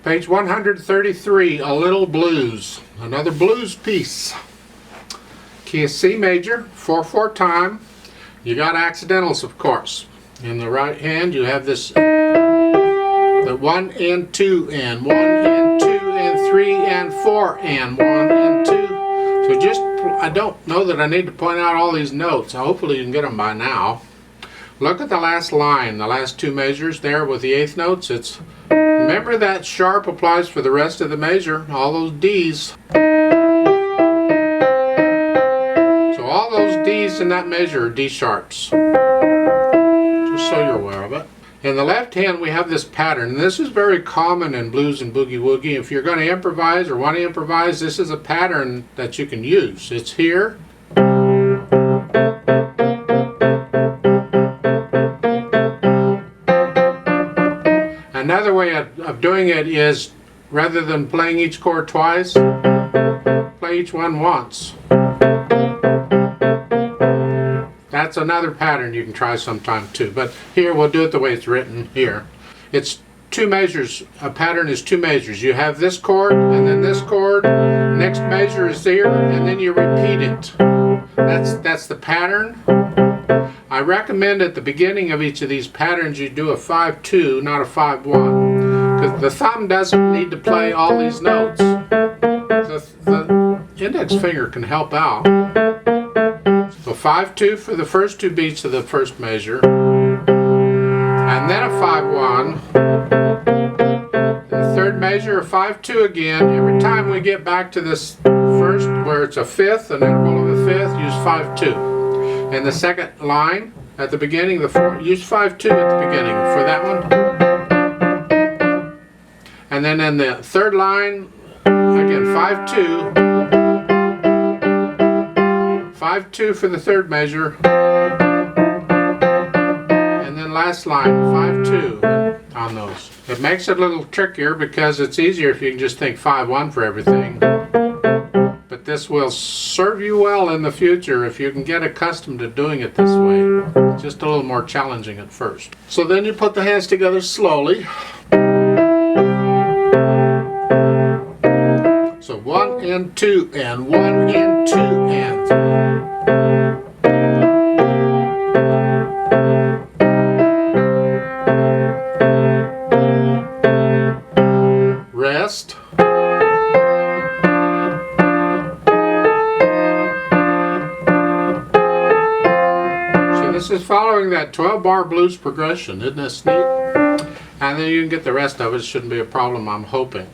Page 133, A Little Blues. Another blues piece. Key is C major, 4/4 time. You got accidentals, of course. In the right hand, you have this, the 1 and 2 and 1 and 2 and 3 and 4 and 1 and 2. So just, I don't know that I need to point out all these notes. Hopefully you can get them by now. Look at the last line, the last two measures there with the eighth notes. It's, remember that sharp applies for the rest of the measure, all those D's. So all those D's in that measure are D sharps. Just so you're aware of it. In the left hand we have this pattern, and this is very common in blues and boogie woogie. If you're going to improvise or want to improvise, this is a pattern that you can use. It's here. Another way of doing it is, rather than playing each chord twice, play each one once. That's another pattern you can try sometime too. But here we'll do it the way it's written here. It's two measures. A pattern is two measures. You have this chord and then this chord. Next measure is here, and then you repeat it. That's the pattern. I recommend at the beginning of each of these patterns you do a 5-2, not a 5-1, because the thumb doesn't need to play all these notes. The index finger can help out. So 5-2 for the first two beats of the first measure, and then a 5-1. The third measure, a 5-2 again. Every time we get back to this first, where it's a fifth, an interval of a fifth, use 5-2. In the second line, at the beginning, use 5-2 at the beginning for that one. And then in the third line, again 5-2. 5-2 for the third measure. And then last line, 5-2 on those. It makes it a little trickier because it's easier if you can just think 5-1 for everything. But this will serve you well in the future if you can get accustomed to doing it this way. It's just a little more challenging at first. So then you put the hands together slowly. So 1 and 2 and 1 and 2 and 3. Rest. This is following that 12-bar blues progression. Isn't this neat? And then you can get the rest of it. It shouldn't be a problem, I'm hoping.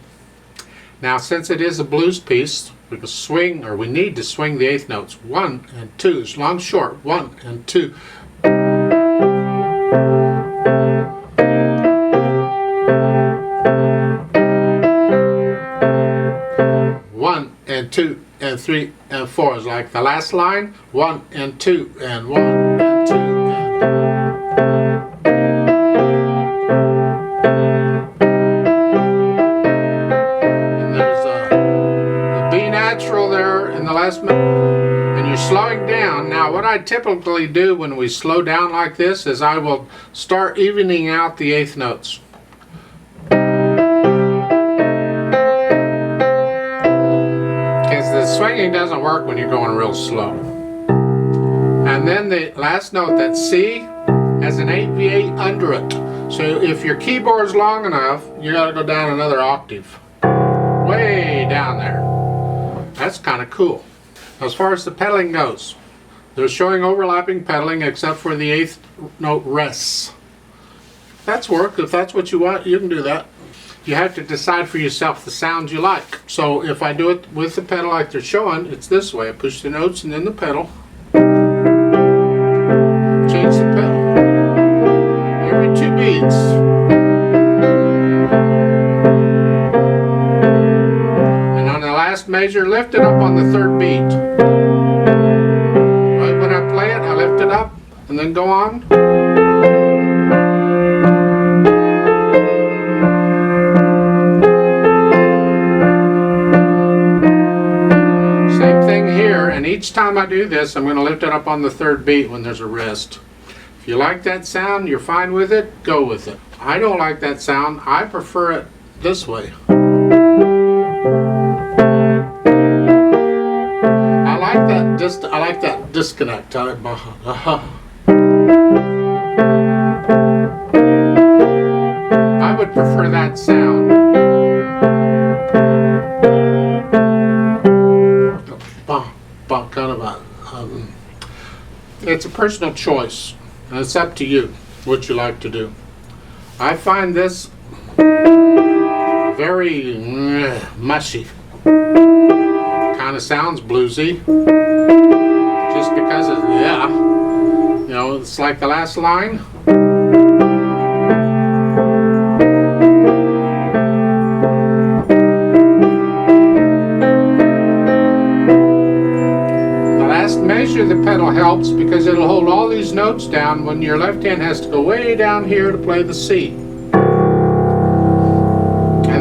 Now, since it is a blues piece, we can swing, or we need to swing the eighth notes. 1 and 2. It's long, short. 1 and 2. 1 and 2 and 3 and 4 is like the last line. 1 and 2 and 1 and 2 and there's a B natural there in the last minute, and you're slowing down. Now what I typically do when we slow down like this is I will start evening out the eighth notes. The swinging doesn't work when you're going real slow. And then the last note, that C, has an 8V8 under it. So if your keyboard's long enough, you got to go down another octave. Way down there. That's kind of cool. As far as the pedaling goes, they're showing overlapping pedaling except for the eighth note rests. That's work. If that's what you want, you can do that. You have to decide for yourself the sounds you like. So if I do it with the pedal like they're showing, it's this way. I push the notes and then the pedal. Change the pedal. Every 2 beats. And on the last measure, lift it up on the third beat. Right when I play it, I lift it up and then go on. And each time I do this, I'm going to lift it up on the third beat when there's a rest. If you like that sound, you're fine with it, go with it. I don't like that sound. I prefer it this way. I like that disconnect. I would prefer that sound. Kind of a, it's a personal choice, and it's up to you what you like to do. I find this very mushy. Kind of sounds bluesy, just because of, yeah, you know, it's like the last line. The last measure of the pedal helps because it'll hold all these notes down when your left hand has to go way down here to play the C.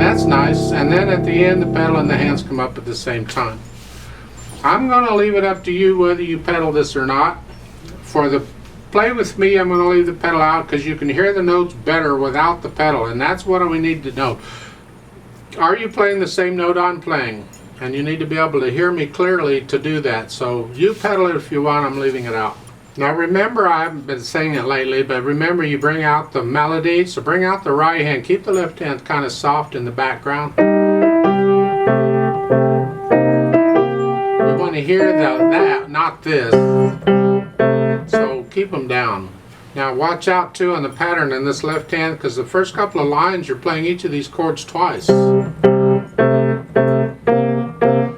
That's nice, and then at the end the pedal and the hands come up at the same time. I'm going to leave it up to you whether you pedal this or not. For the play with me, I'm going to leave the pedal out because you can hear the notes better without the pedal, and that's what we need to know. Are you playing the same note I'm playing? And you need to be able to hear me clearly to do that. So you pedal it if you want, I'm leaving it out. Now remember, I haven't been saying it lately, but remember you bring out the melody, so bring out the right hand. Keep the left hand kind of soft in the background. We want to hear that, not this. So keep them down. Now watch out too on the pattern in this left hand, because the first couple of lines you're playing each of these chords twice.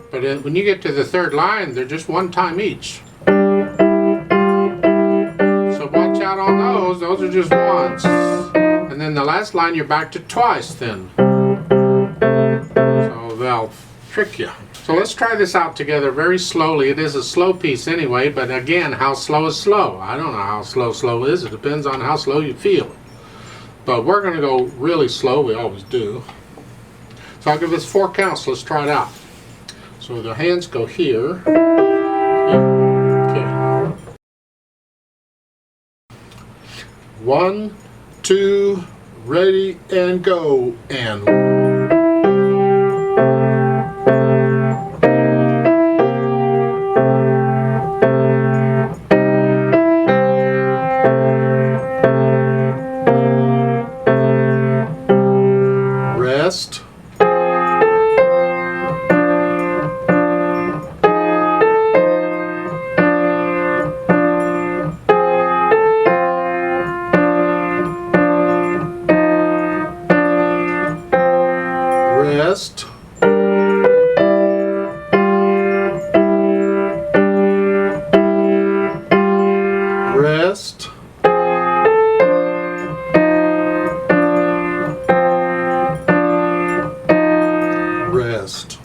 But when you get to the third line, they're just one time each. On those are just once, and then the last line you're back to twice then, so they'll trick you. So let's try this out together very slowly. It is a slow piece anyway, but again, how slow is slow? I don't know how slow is. It depends on how slow you feel, but we're going to go really slow. We always do. So I'll give this 4 counts. Let's try it out. So the hands go here. Okay. 1, 2, ready, and go, and rest. Rest. Rest. Rest.